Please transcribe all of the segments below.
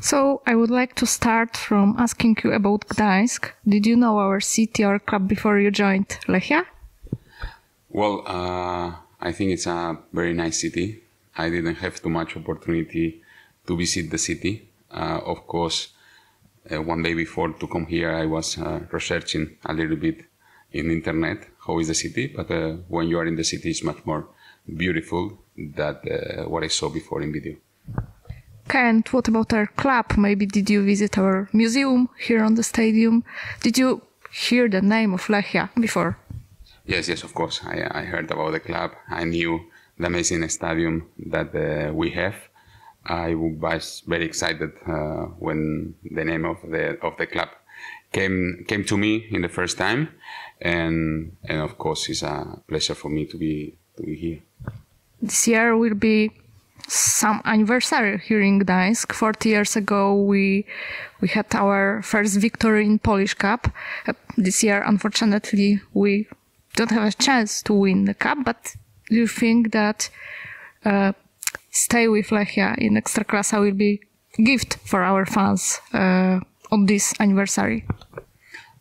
So I would like to start from asking you about Gdańsk. Did you know our city or club before you joined Lechia? Well, I think it's a very nice city. I didn't have too much opportunity to visit the city. Of course, one day before to come here, I was researching a little bit in internet how is the city. But when you are in the city, it's much more beautiful than what I saw before in video. Okay, and what about our club? Maybe did you visit our museum here on the stadium? Did you hear the name of Lechia before? Yes, of course. I heard about the club. I knew the amazing stadium that we have. I was very excited when the name of the club came to me in the first time, and of course it's a pleasure for me to be here. This year will be some anniversary here in Gdańsk. 40 years ago we had our first victory in Polish Cup. This year, unfortunately, we don't have a chance to win the cup, but do you think that stay with Lechia in ekstraklasa will be a gift for our fans on this anniversary?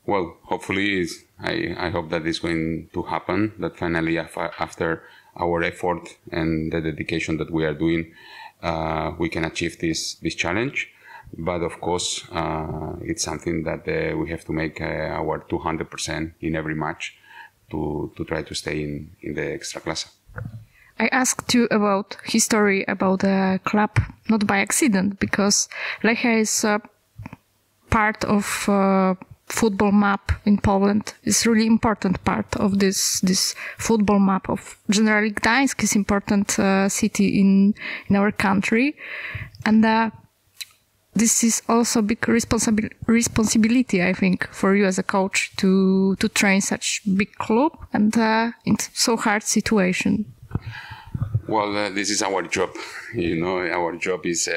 Well, hopefully, I hope that it's going to happen, that finally after our effort and the dedication that we are doing, we can achieve this challenge. But of course, it's something that we have to make our 200% in every match to try to stay in the ekstraklasa. I asked you about history about the club, not by accident, because Lechia is a part of football map in Poland. It's really important part of this football map of generally Gdańsk is important city in our country, and this is also big responsibility, I think, for you as a coach to train such big club and in so hard situation. Well, this is our job. You know, our job is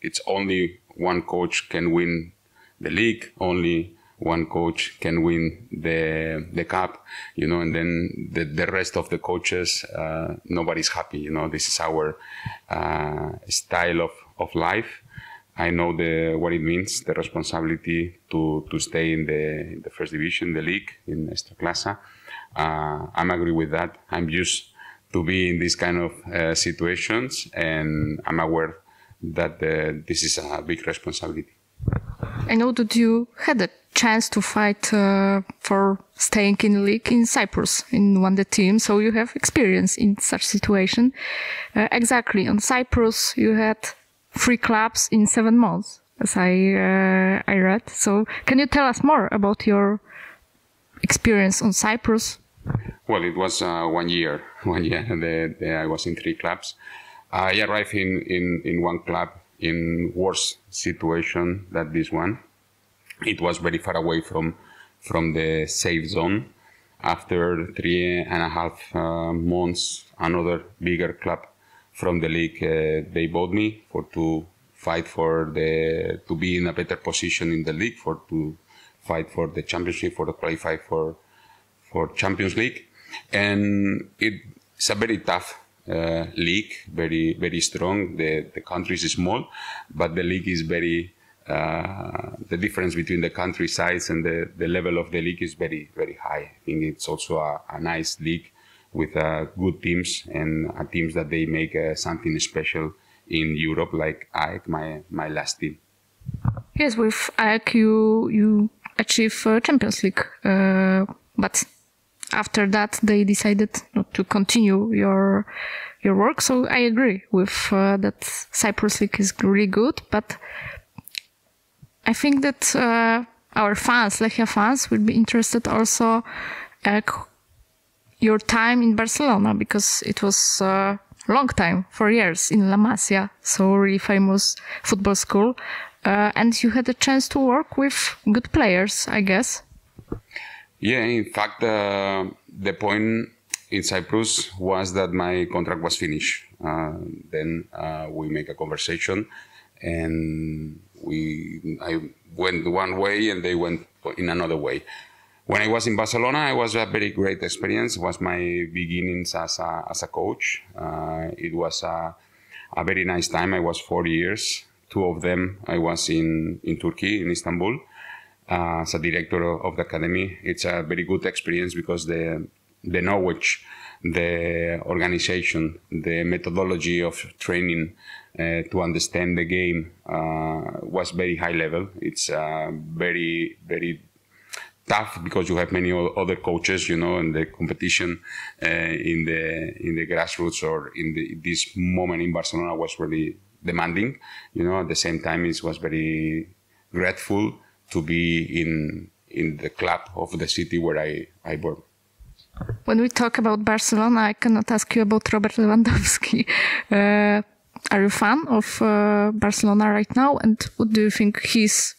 it's only one coach can win the league, only one coach can win the cup, you know, and then the rest of the coaches, nobody's happy, you know. This is our style of life. I know what it means, the responsibility to stay in the first division, the league, in ekstraklasa. I'm agree with that. I'm used to be in these kind of situations, and I'm aware that this is a big responsibility. I know that you had a chance to fight for staying in the league in Cyprus in one of the teams, so you have experience in such situation. Exactly, on Cyprus you had 3 clubs in 7 months, as I read. So can you tell us more about your experience on Cyprus? Well, it was 1 year. 1 year. I was in 3 clubs. I arrived in one club in worse situation than this one. It was very far away from the safe zone. After 3.5 months, another bigger club from the league, they bought me to fight to be in a better position in the league, to fight for the championship, to qualify for Champions League. And it's a very tough league, very, very strong. The country is small, but the league is very, the difference between the country size and the level of the league is very, very high. I think it's also a nice league with good teams and teams that they make something special in Europe, like AEK, my last team. Yes, with AEK you achieve Champions League, but after that they decided not to continue your work. So I agree with that Cyprus League is really good, but I think that our fans, Lechia fans, will be interested also your time in Barcelona, because it was a long time, 4 years in La Masia, so really famous football school, and you had a chance to work with good players, I guess. Yeah, in fact, the point in Cyprus was that my contract was finished. Then we make a conversation, and I went one way and they went in another way. When I was in Barcelona, it was a very great experience. It was my beginnings as a coach. It was a very nice time. I was 4 years Two of them, I was in Turkey, in Istanbul, as a director of the academy. It's a very good experience because the knowledge, the organization, the methodology of training to understand the game was very high level. It's very, very tough because you have many other coaches, and the competition in the grassroots or in this moment in Barcelona was really demanding. At the same time, it was very grateful to be in the club of the city where I born. When we talk about Barcelona, I cannot ask you about Robert Lewandowski. Are you a fan of Barcelona right now? And what do you think he's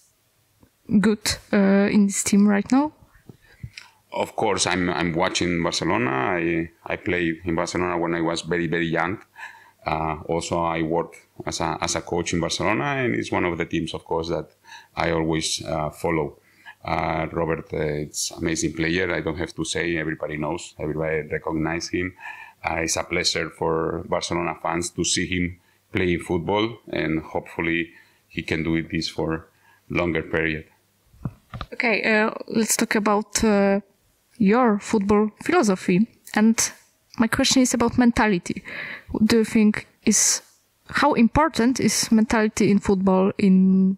good in this team right now? Of course, I'm watching Barcelona. I played in Barcelona when I was very, very young. Also, I worked as a coach in Barcelona, and it's one of the teams, of course, that I always follow. Robert, it's an amazing player. I don't have to say, everybody knows, everybody recognizes him. It's a pleasure for Barcelona fans to see him play football, and hopefully he can do this for longer period. Okay, let's talk about your football philosophy. And my question is about mentality. What do you think how important is mentality in football, in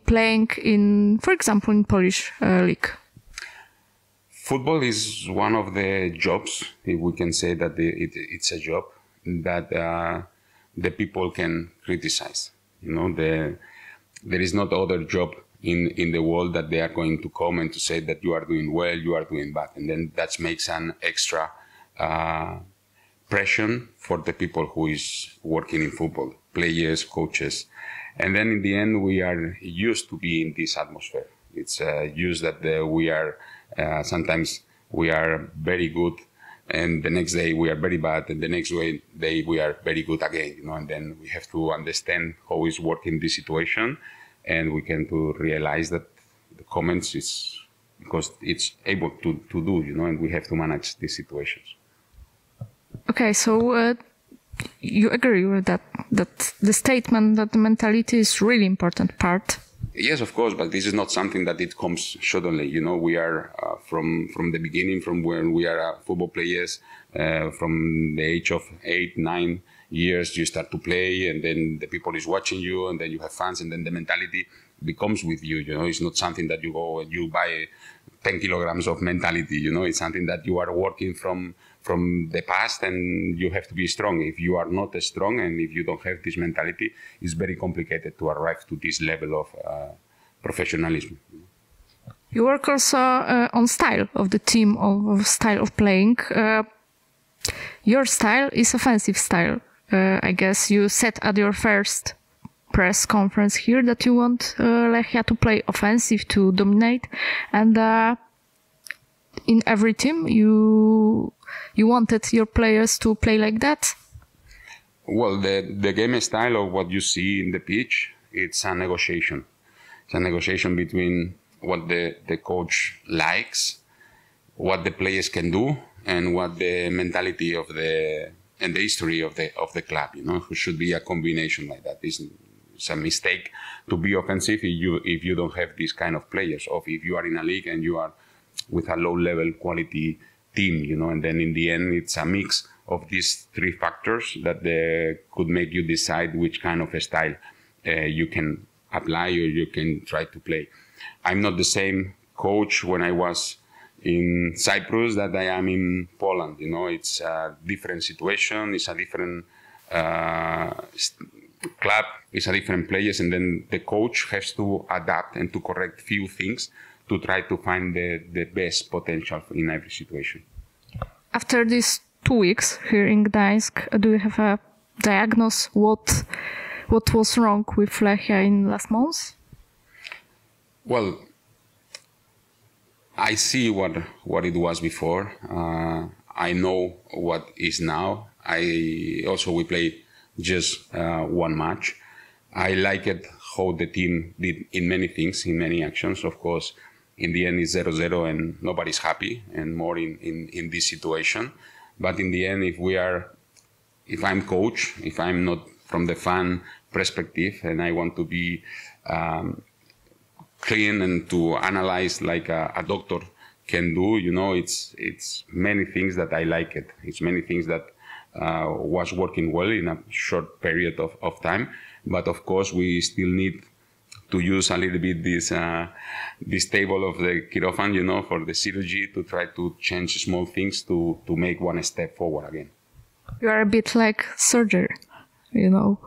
playing for example, in Polish league? Football is one of the jobs, if we can say that it's a job that the people can criticize. There is not other job in the world that they are going to come and to say that you are doing well, you are doing bad. And then that makes an extra pressure for the people who is working in football, players, coaches. And then in the end, we are used to be in this atmosphere. It's used that we are, sometimes we are very good, and the next day we are very bad, and the next day we are very good again. And then we have to understand how is working this situation, and we can to realize that the comments is because it's able to do, and we have to manage these situations. Okay, so you agree with that the statement that the mentality is really important part? Yes, of course, but this is not something that it comes suddenly. We are from the beginning, from when we are football players, from the age of 8, 9 years, you start to play, and then the people is watching you, and then you have fans, and then the mentality becomes with you. It's not something that you go and you buy 10 kilograms of mentality. It's something that you are working from the past, and you have to be strong. If you are not strong and if you don't have this mentality, it's very complicated to arrive to this level of professionalism. You work also on style of the team, of style of playing. Your style is offensive style. I guess you said at your first press conference here that you want Lechia to play offensive, to dominate, and in every team you wanted your players to play like that? Well, the game style of what you see in the pitch, it's a negotiation. It's a negotiation between what the coach likes, what the players can do, and what the mentality of and the history of the club. It should be a combination like that. It's a mistake to be offensive if you don't have this kind of players, or if you are in a league and you are with a low-level quality team, and then in the end it's a mix of these three factors that could make you decide which kind of a style you can apply or you can try to play. I'm not the same coach when I was in Cyprus that I am in Poland. It's a different situation, it's a different club, it's a different players, and then the coach has to adapt and to correct few things to try to find the best potential in every situation. After these 2 weeks here in Gdańsk, do you have a diagnosis what was wrong with Lechia in last month? Well, I see what it was before. I know what is now. We played just one match. I like it how the team did in many things, in many actions. Of course, in the end it's 0-0 and nobody's happy, and more in this situation. But in the end, if I'm coach, if I'm not from the fan perspective, and I want to be clean and to analyze like a doctor can do. You know, it's many things that I like it. It's many things that was working well in a short period of time. But of course, we still need to use a little bit this table of the quirófano, you know, for the surgery to try to change small things to make one step forward again. You are a bit like surgeon, you know.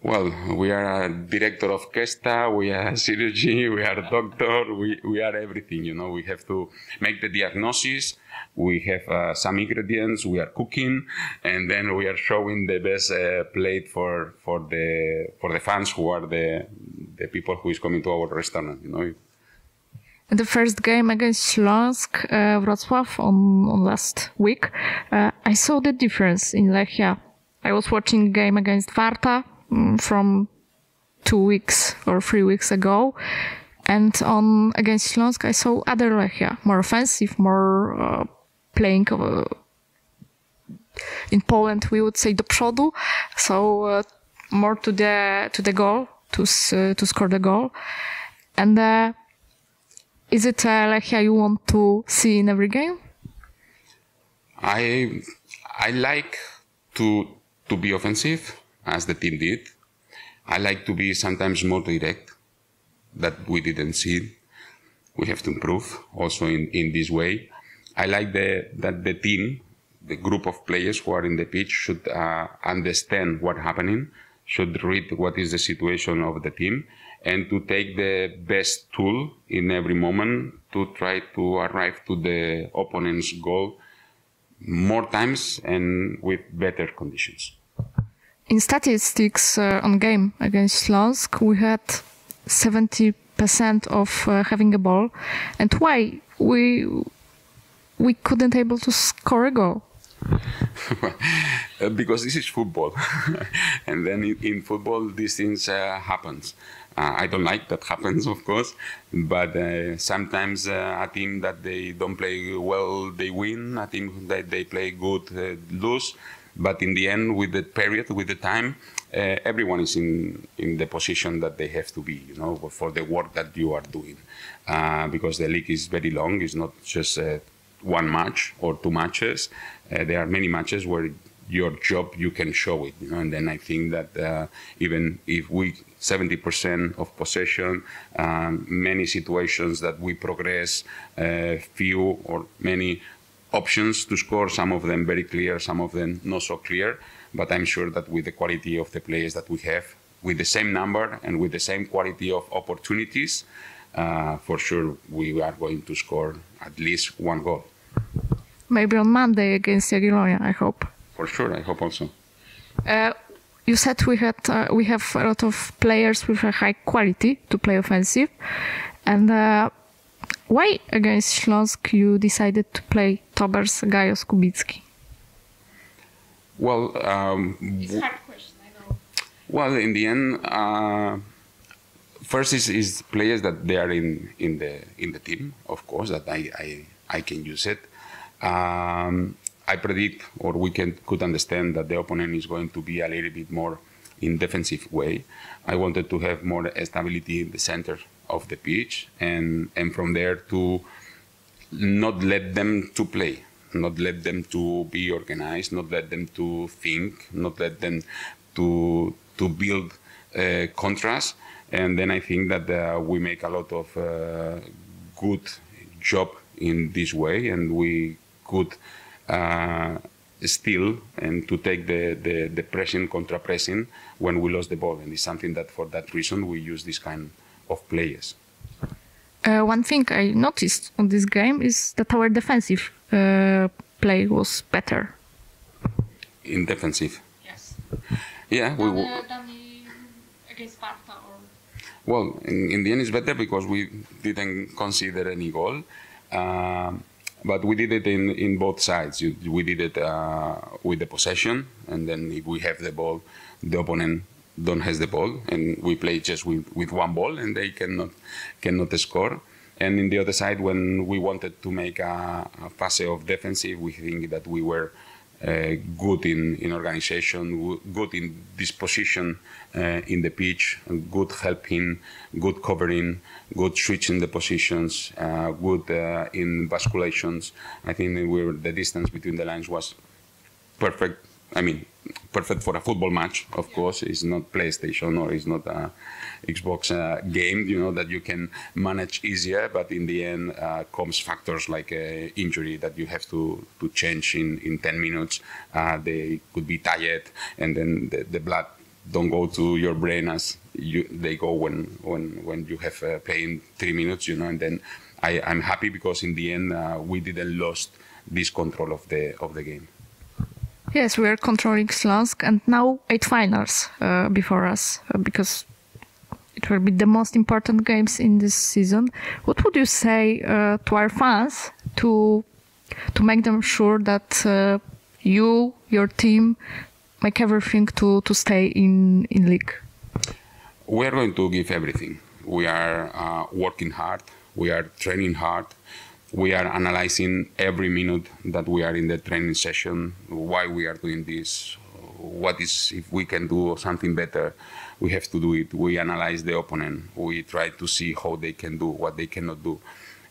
Well, we are a director of orchestra, we are a surgeon, we are a doctor, we are everything, you know. We have to make the diagnosis, we have some ingredients, we are cooking, and then we are showing the best plate for the fans who are the people who is coming to our restaurant, you know. The first game against Śląsk Wrocław on last week, I saw the difference in Lechia. I was watching game against Warta from 2 weeks or 3 weeks ago, and on against Śląsk I saw other Lechia, more offensive, more playing in Poland we would say do przodu, so more to the goal, to score the goal. And is it Lechia you want to see in every game? I like to be offensive, as the team did. I like to be sometimes more direct, that we didn't see. We have to improve also in this way. I like that the team, the group of players who are in the pitch should understand what's happening, should read what is the situation of the team, and to take the best tool in every moment to try to arrive to the opponent's goal more times and with better conditions. In statistics on game against Śląsk, we had 70% of having a ball, and why we couldn't able to score a goal? Because this is football, and then in football these things happens. I don't like that happens, of course, but sometimes a team that they don't play well, they win. A team that they play good, lose. But in the end, with the period, with the time, everyone is in the position that they have to be, you know, for the work that you are doing. Because the league is very long. It's not just one match or 2 matches. There are many matches where your job, you can show it, you know. And then I think that even if we 70% of possession, many situations that we progress, few or many options to score, some of them very clear, some of them not so clear. But I'm sure that with the quality of the players that we have, with the same number and with the same quality of opportunities, for sure we are going to score at least 1 goal. Maybe on Monday against Jagiellonią, I hope. For sure, I hope also. You said we have a lot of players with a high quality to play offensive, and why against Śląsk you decided to play Tobers, Gajos, Kubicki? Well, it's a hard question, I know. Well, in the end, first is players that they are in the team, of course, that I can use it. I predict, or we could understand that the opponent is going to be a little bit more in defensive way. I wanted to have more stability in the center of the pitch, and from there to not let them to play, not let them to be organized, not let them to think, not let them to build contrast. And then I think that we make a lot of good job in this way, and we could still and to take the pressing, contra-pressing when we lost the ball. And it's something that for that reason we use this kind of players. One thing I noticed on this game is that our defensive play was better. In defensive? Yes. Yeah. Than against Sparta or... Well, in the end it's better because we didn't consider any goal. But we did it in both sides. We did it with the possession, and then if we have the ball, the opponent don't has the ball, and we play just with 1 ball, and they cannot score. And in the other side, when we wanted to make a phase of defensive, we think that we were good in organization, good in disposition in the pitch, good helping, good covering, good switching the positions, good in basculations. I think the distance between the lines was perfect. I mean, perfect for a football match, of course. It's not PlayStation or it's not a Xbox game, that you can manage easier. But in the end, comes factors like injury that you have to change in 10 minutes. They could be tired, and then the blood don't go to your brain as they go when you have playing 3 minutes, And then I'm happy because in the end, we didn't lost this control of the game. Yes, we are controlling Śląsk, and now 8 finals before us, because it will be the most important games in this season. What would you say to our fans to make them sure that your team, make everything to stay in league? We are going to give everything. We are working hard. We are training hard. We are analyzing every minute that we are in the training session, why we are doing this, what is, if we can do something better, we have to do it. We analyze the opponent. We try to see how they can do, what they cannot do.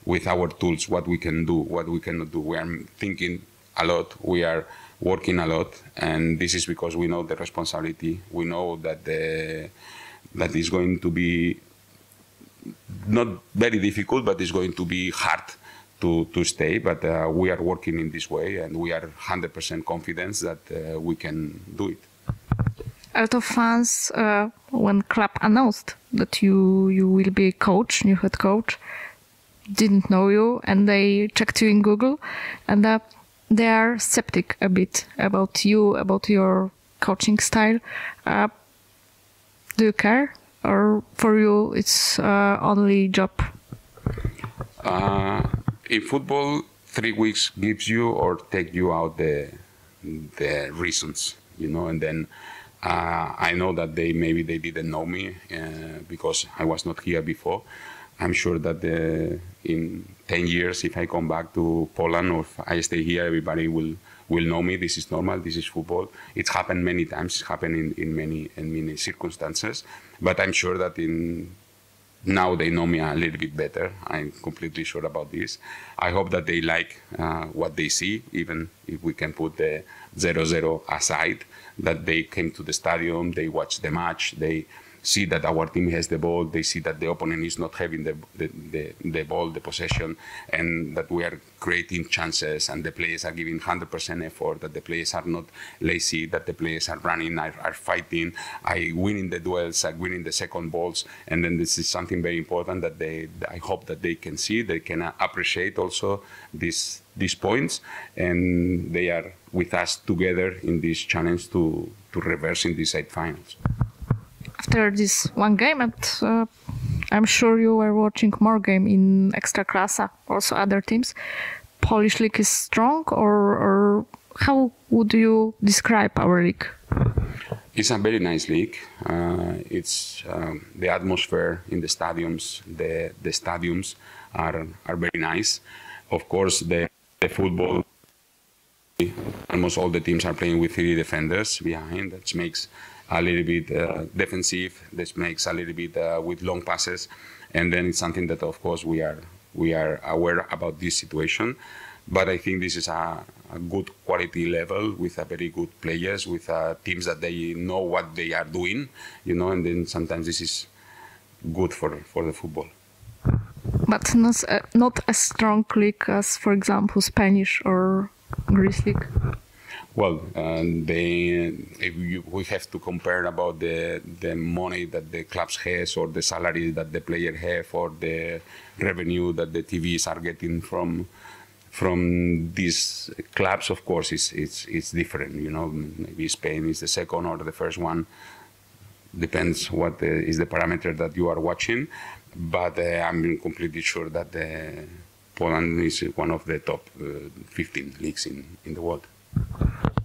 With our tools, what we can do, what we cannot do. We are thinking a lot. We are working a lot. And this is because we know the responsibility. We know that that is going to be not very difficult, but it's going to be hard to stay, but we are working in this way, and we are 100% confident that we can do it. A lot of fans, when club announced that you will be coach, new head coach, didn't know you, and they checked you in Google, and they are skeptic a bit about you, about your coaching style. Do you care, or for you it's only job? In football, 3 weeks gives you or take you out the reasons, and then I know that maybe they didn't know me because I was not here before. I'm sure that in 10 years, if I come back to Poland or if I stay here, everybody will know me. This is normal. This is football. It's happened many times. It's happened in many circumstances. But I'm sure that now they know me a little bit better. I'm completely sure about this. I hope that they like what they see, even if we can put the 0-0 aside, that they came to the stadium, they watched the match, they see that our team has the ball, they see that the opponent is not having the ball, the possession, and that we are creating chances and the players are giving 100% effort, that the players are not lazy, that the players are running, are fighting, are winning the duels, are winning the second balls. And then this is something very important that I hope that they can see, they can appreciate also these points, and they are with us together in this challenge to reverse in these 8 finals. After this one game, and I'm sure you were watching more game in ekstraklasa, also other teams, Polish league is strong, or how would you describe our league? It's a very nice league. It's the atmosphere in the stadiums. The stadiums are very nice. Of course, the football, almost all the teams are playing with 3 defenders behind. That makes a little bit defensive. This makes a little bit with long passes, and then it's something that, of course, we are aware about this situation. But I think this is a good quality level with a very good players, with teams that they know what they are doing, and then sometimes this is good for the football. But not as strong league as, for example, Spanish or Greece league. Well, we have to compare about the money that the clubs has, or the salaries that the players have, or the revenue that the TVs are getting from these clubs. Of course, it's different. Maybe Spain is the second or the first one. Depends what is the parameter that you are watching. But I'm completely sure that Poland is one of the top 15 leagues in the world.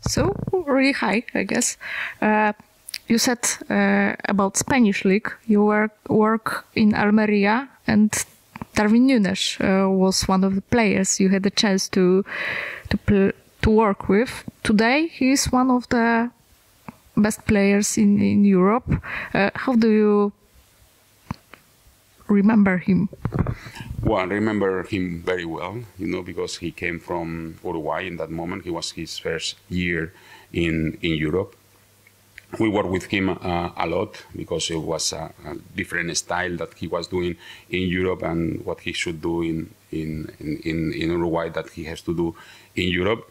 So really high, I guess. You said about Spanish league. You work in Almeria, and Darwin Núñez was one of the players you had the chance to to work with. Today, he is one of the best players in Europe. How do you remember him? Well, I remember him very well, because he came from Uruguay in that moment. He was his first year in Europe. We worked with him a lot because it was a different style that he was doing in Europe and what he should do in Uruguay that he has to do in Europe.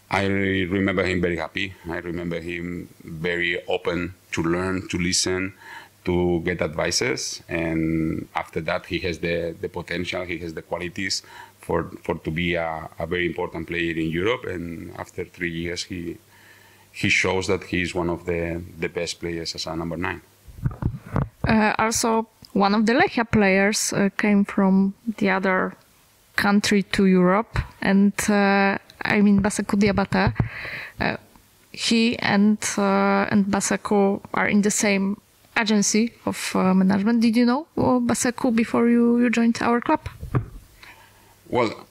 I remember him very happy. I remember him very open to learn, to listen, to get advices. And after that, he has the potential, he has the qualities for to be a very important player in Europe. And after 3 years, he shows that he is one of the best players as a number 9. Also, one of the Lechia players came from the other country to Europe, and I mean Baseku Diabate. He and Baseku are in the same agency of management. Did you know Baseku before you joined our club? Well,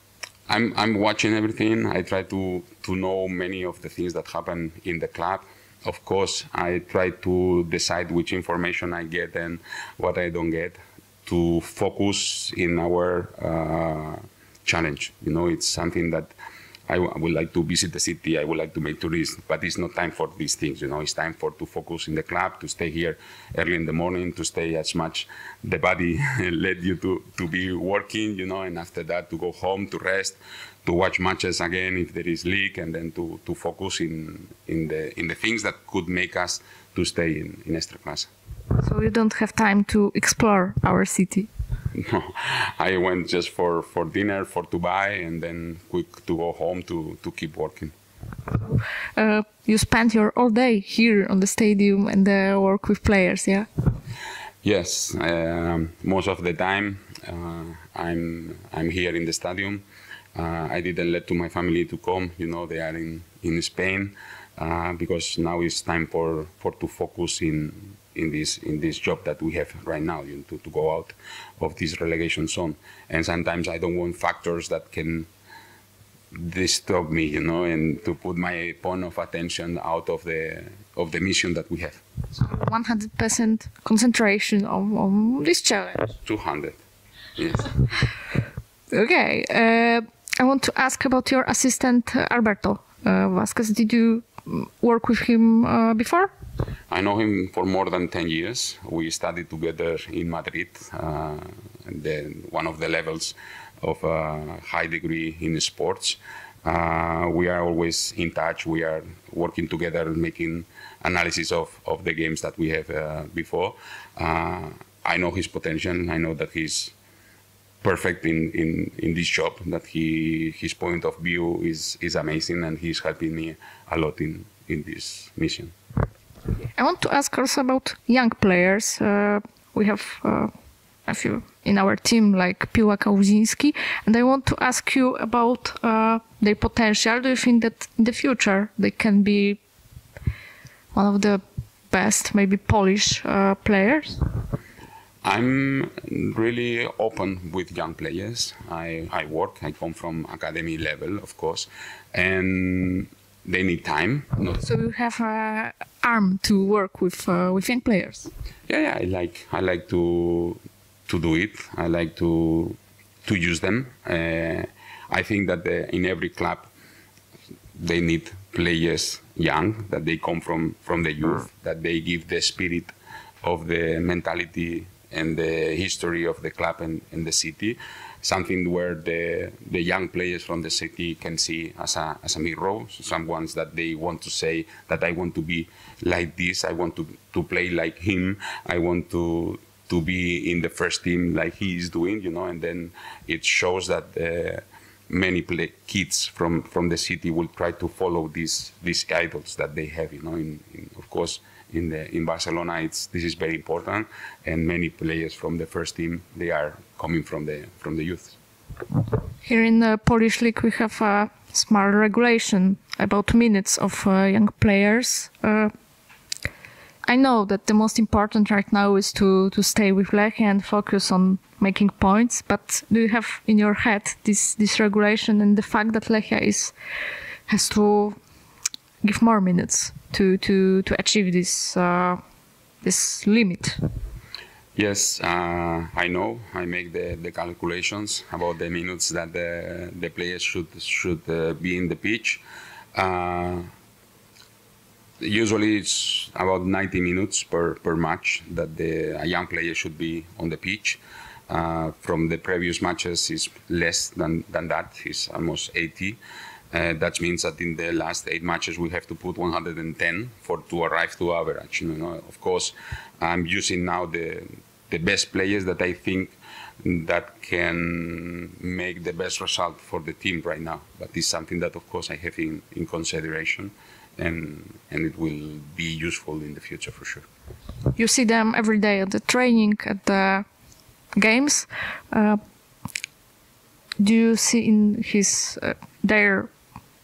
I'm watching everything. I try to know many of the things that happen in the club. Of course, I try to decide which information I get and what I don't get to focus in our challenge. It's something that I would like to visit the city. I would like to make tourists, but it's not time for these things. It's time to focus in the club, to stay here early in the morning, to stay as much the body led you to be working, and after that to go home, to rest, to watch matches again if there is league, and then to focus in the things that could make us to stay in ekstraklasa. So you don't have time to explore our city? No, I went just for dinner, to buy, and then quick to go home to keep working. You spent your all day here on the stadium and work with players, yeah? Yes, most of the time I'm here in the stadium. I didn't let to my family to come. They are in Spain because now it's time for to focus in this job that we have right now, to go out of this relegation zone. And sometimes I don't want factors that can disturb me, and to put my point of attention out of the mission that we have. So 100% concentration on this challenge. 200, yes. Okay, I want to ask about your assistant Alberto Vasquez. Did you work with him before? I know him for more than 10 years. We studied together in Madrid, one of the levels of high degree in sports. We are always in touch. We are working together, making analysis of the games that we have before. I know his potential. I know that he's perfect in this job, that his point of view is amazing, and he's helping me a lot in this mission. I want to ask also about young players. We have a few in our team, like Piła Kałuziński, and I want to ask you about their potential. Do you think that in the future they can be one of the best, maybe Polish players? I'm really open with young players. I come from academy level, of course, and they need time. So you have an arm to work with young players. Yeah, I like to do it. I like to use them. I think that in every club they need players young, that they come from the youth, that they give the spirit of the mentality and the history of the club and the city, something where the young players from the city can see as a mirror, some ones that they want to say that I want to be like this, I want to play like him, I want to be in the first team like he is doing, and then it shows that many kids from the city will try to follow these idols that they have, of course. In Barcelona, this is very important, and many players from the first team, they are coming from the youth. Here in the Polish league, we have a small regulation about minutes of young players. I know that the most important right now is to stay with Lechia and focus on making points. But do you have in your head this regulation and the fact that Lechia is has to give more minutes to achieve this limit. Yes, I know. I make the calculations about the minutes that the players should be in the pitch. Usually it's about 90 minutes per match that a young player should be on the pitch. From the previous matches is less than that. It's almost 80. That means that in the last 8 matches we have to put 110 to arrive to average. You know, of course, I'm using now the best players that I think that can make the best result for the team right now. But it's something that, of course, I have in consideration, and it will be useful in the future for sure. You see them every day at the training, at the games. Do you see in their,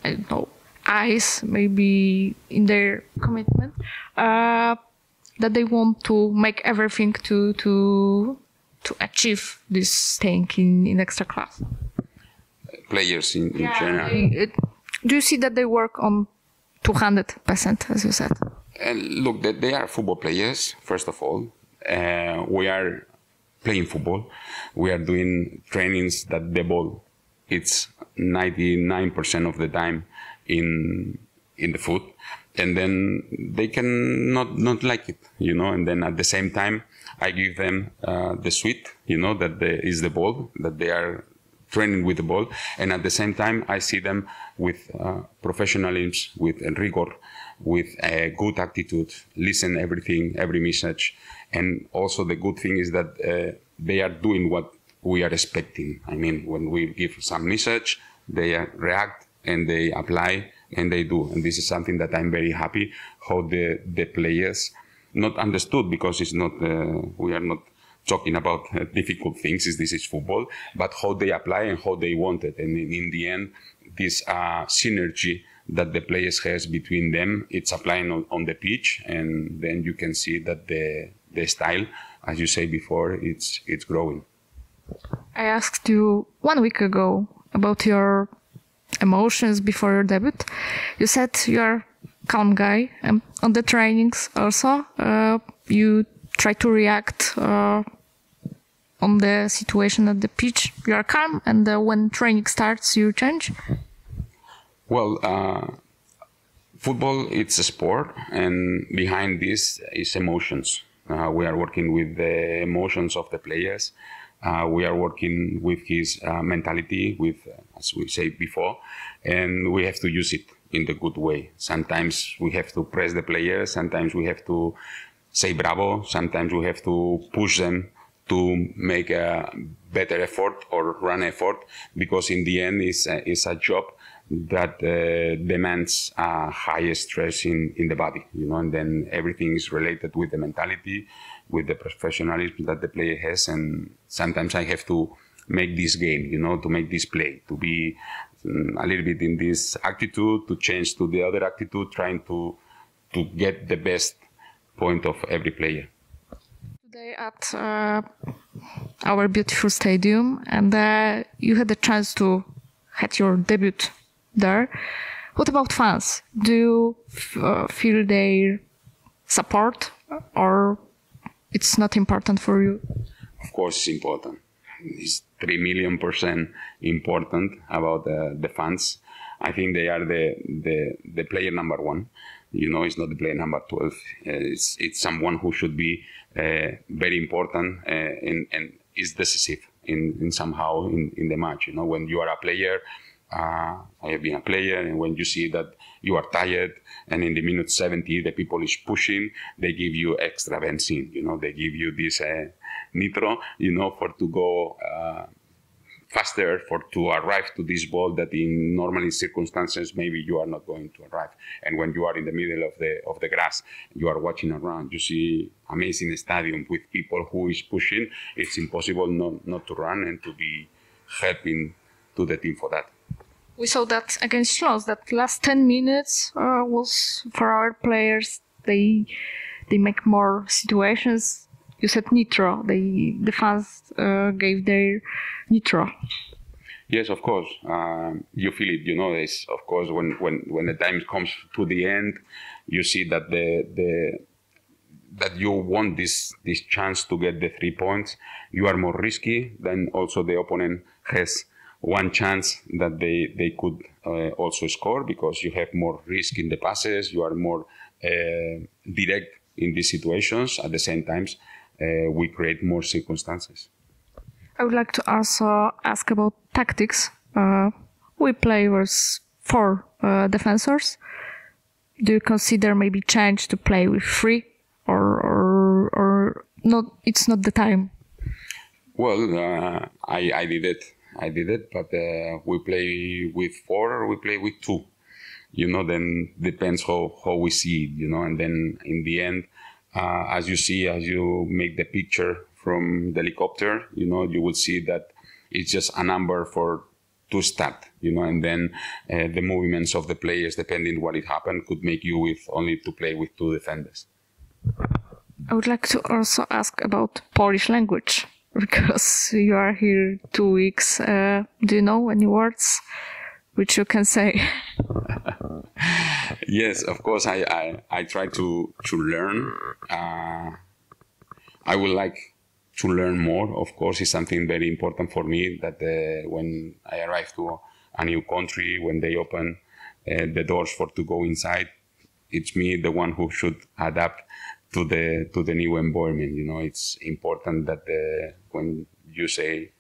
I don't know, eyes, maybe in their commitment, that they want to make everything to achieve this thing in ekstraklasa? Players in general. Do you see that they work on 200%, as you said? Look, they are football players, first of all. We are playing football. We are doing trainings that the ball, it's 99% of the time in the foot. And then they can not like it, you know. And then at the same time, I give them the sweet, you know, that is the ball, that they are training with the ball. And at the same time, I see them with professionalism, with rigor, with a good attitude, listen everything, every message. And also the good thing is that they are doing what we are expecting. I mean, when we give some message, they react and they apply and they do. And this is something that I'm very happy how the players not understood, because it's not, we are not talking about difficult things, this is football, but how they apply and how they want it. And in the end, this synergy that the players has between them, it's applying on the pitch, and then you can see that the style, as you say before, it's growing. I asked you 1 week ago about your emotions before your debut. You said you are a calm guy, and on the trainings also you try to react on the situation at the pitch. You are calm, and when training starts, you change? Well, football, it's a sport, and behind this is emotions. We are working with the emotions of the players. We are working with his mentality, with, as we said before, and we have to use it in the good way. Sometimes we have to press the players, sometimes we have to say bravo, sometimes we have to push them to make a better effort or run effort, because in the end it's a job that demands higher stress in the body, you know, and then everything is related with the mentality, with the professionalism that the player has. And sometimes I have to make this game, you know, to make this play, to be a little bit in this attitude, to change to the other attitude, trying to get the best point of every player. Today at our beautiful stadium, and you had the chance to have your debut there. What about fans? Do you feel their support, or it's not important for you? Of course it's important. It's 3 million% important about the fans. I think they are the player number 1. You know, it's not the player number 12. It's someone who should be very important and is decisive in somehow in the match. You know, when you are a player, I have been a player, and when you see that you are tired, and in the minute 70 the people is pushing, they give you extra benzene. You know, they give you this nitro, you know, for to go faster, to arrive to this ball that in normal circumstances maybe you are not going to arrive. And when you are in the middle of the grass, you are watching around, you see amazing stadium with people who is pushing. It's impossible not to run and to be helping to the team for that. We saw that against Śląsk, that last 10 minutes was for our players. They make more situations. You said nitro. The fans gave their nitro. Yes, of course. You feel it. It's, of course, when the time comes to the end, you see that that you want this chance to get the 3 points. You are more risky. Then also the opponent has one chance that they could also score, because you have more risk in the passes. You are more direct in these situations. At the same time, we create more circumstances. I would like to also ask about tactics. We play with 4 defenders. Do you consider maybe change to play with 3, or not? It's not the time. Well, I did it, but we play with 4 or we play with 2. Then depends how we see it. And then in the end, as you make the picture from the helicopter, you will see that it's just a number to start, and then the movements of the players, depending what it happened, could make you only to play with 2 defenders. I would like to also ask about Polish language, because you are here 2 weeks. Do you know any words which you can say? Yes, of course. I try to learn. I would like to learn more. Of course, it's something very important for me that when I arrive to a new country, when they open the doors to go inside, it's me, the one who should adapt to the new environment. It's important that when you say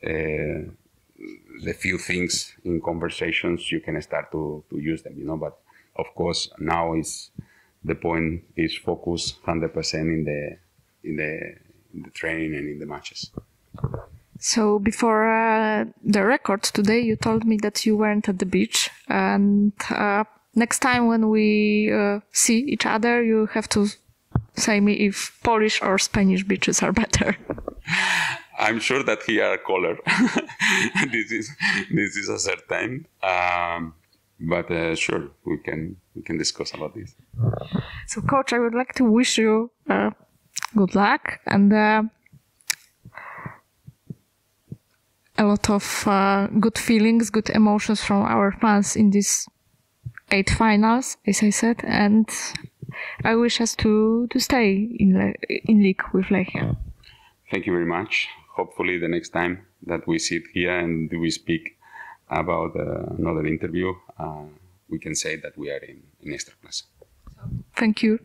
the few things in conversations, you can start to use them. But of course, now the point is focus 100% in the training and in the matches. So before the record today, you told me that you weren't at the beach, and next time when we see each other, you have to say me if Polish or Spanish beaches are better. I'm sure that here are color. This is a certain. But sure, we can discuss about this. So, Coach, I would like to wish you good luck and a lot of good feelings, good emotions from our fans in these 8 finals, as I said, and I wish us to stay in league with Lechia. Thank you very much. Hopefully the next time that we sit here and we speak about another interview, we can say that we are in extraklasa. Thank you.